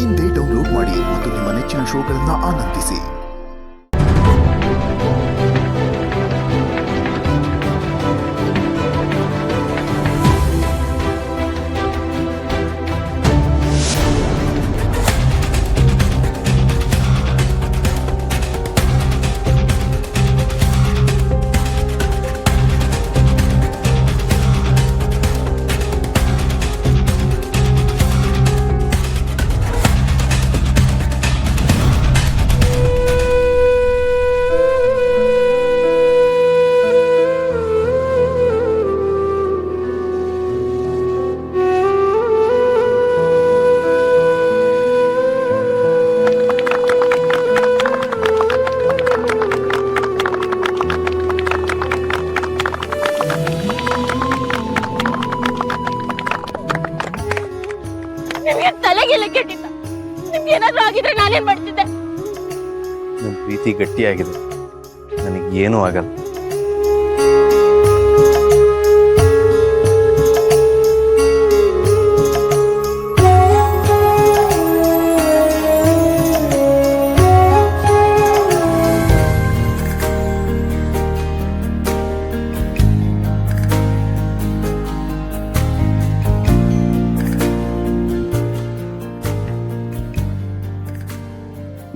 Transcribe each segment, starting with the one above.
ಇಂದೇ ಡೌನ್ಲೋಡ್ ಮಾಡಿ ಮತ್ತು ನಿಮ್ಮ ನೆಚ್ಚಿನ ಶೋಗಳನ್ನು ಆನಂದಿಸಿ. ನಿಮ್ಗೇನಾದ್ರೂ ಆಗಿದ್ರೆ ನಾನೇನ್ ಮಾಡ್ತಿದ್ದೆ? ನನ್ನ ಪ್ರೀತಿ ಗಟ್ಟಿಯಾಗಿದೆ, ನನಗೆ ಏನೂ ಆಗಲ್ಲ.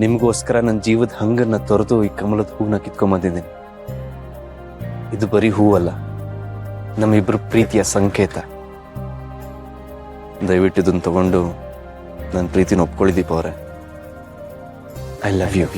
ನಿಮಗೋಸ್ಕರ ನನ್ನ ಜೀವದ ಹಂಗನ್ನ ತೊರೆದು ಈ ಕಮಲದ ಹೂವನ್ನ ಕಿತ್ಕೊಂಬಂದಿದ್ದೀನಿ. ಇದು ಬರೀ ಹೂವಲ್ಲ, ನಮ್ಮಿಬ್ರು ಪ್ರೀತಿಯ ಸಂಕೇತ. ದಯವಿಟ್ಟು ಇದನ್ನು ತಗೊಂಡು ನನ್ನ ಪ್ರೀತಿನ ಒಪ್ಕೊಳ್ಳಿ ದೀಪ ಅವರೇ. I love you.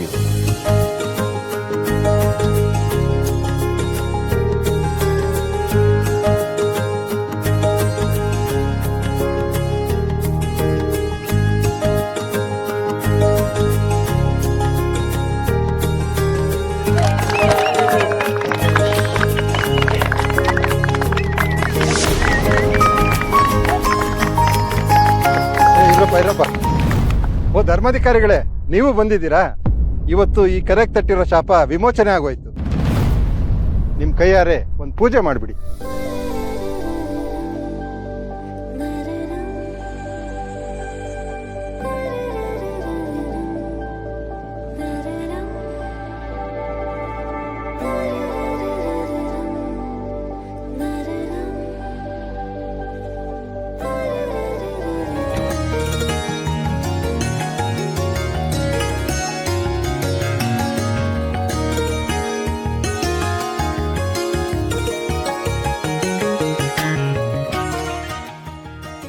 ಓ ಧರ್ಮಾಧಿಕಾರಿಗಳೇ, ನೀವು ಬಂದಿದ್ದೀರಾ? ಇವತ್ತು ಈ ಕರೆಗೆ ತಟ್ಟಿರೋ ಶಾಪ ವಿಮೋಚನೆ ಆಗೋಯ್ತು. ನಿಮ್ಮ ಕೈಯಾರೆ ಒಂದು ಪೂಜೆ ಮಾಡಿಬಿಡಿ.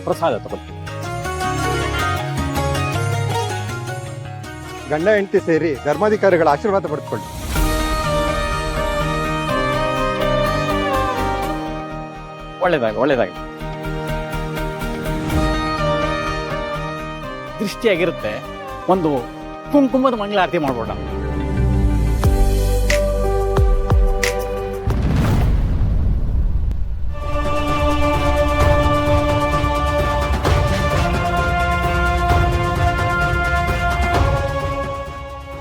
ಪ್ರಸಾದ ತಗೊಳ್ಳಿ. ಗಂಡ ಹೆಂಡತಿ ಸೇರಿ ಧರ್ಮಾಧಿಕಾರಿಗಳ ಆಶೀರ್ವಾದ ಪಡೆದುಕೊಳ್ಳಿ. ಒಳ್ಳೇದಾಗಿ ದೃಷ್ಟಿಯಾಗಿರುತ್ತೆ. ಒಂದು ಕುಂಕುಮದ ಮಂಗಳಾರತಿ ಮಾಡ್ಬೋಣ.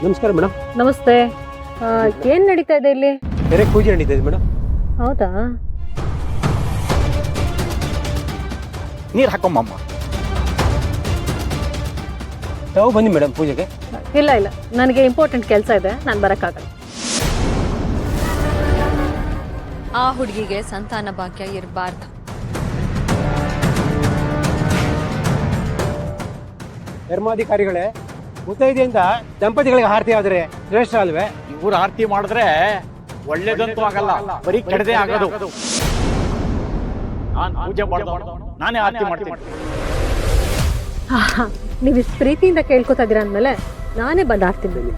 ನಮಸ್ಕಾರ ಮೇಡಮ್. ನಮಸ್ತೆ. ಏನ್ ನಡೀತಾ ಇದೆ ಇಲ್ಲಿ? ಬೇರೆ ಪೂಜೆ ನಡೀತಾ ಇದೆ ಮೇಡಮ್. ಹೌದಾ? ನೀರು ಹಾಕೊಂಬಮ್ಮ. ತಾವು ಬನ್ನಿ ಮೇಡಮ್ ಪೂಜೆಗೆ. ಇಲ್ಲ ನನಗೆ ಇಂಪಾರ್ಟೆಂಟ್ ಕೆಲಸ ಇದೆ, ನಾನು ಬರಕ್ಕಾಗಲ್ಲ. ಆ ಹುಡುಗಿಗೆ ಸಂತಾನ ಭಾಗ್ಯ ಇರಬಾರ್ದು. ಧರ್ಮಾಧಿಕಾರಿಗಳೇ, ಮುತ್ತೈದೆಯಿಂದ ದಂಪತಿಗಳಿಗೆ ಆರತಿ ಆದ್ರೆ ಶ್ರೇಷ್ಠ ಅಲ್ವೇ? ಇವ್ರು ಆರತಿ ಮಾಡಿದ್ರೆ ಒಳ್ಳೇದಂತೂ ಆಗಲ್ಲ, ಬರೀ ಕೆಡದೆ ಆಗೋದು. ನಾನು ಪೂಜೆ ಮಾಡ್ದವನು, ನಾನೇ ಆರತಿ ಮಾಡ್ತೀನಿ. ನೀವು ಇಷ್ಟು ಪ್ರೀತಿಯಿಂದ ಕೇಳ್ಕೊತಾ ಇದೀರ ಅಂದಮೇಲೆ ನಾನೇ ಬಂದು ಆಡ್ತೀನಿ.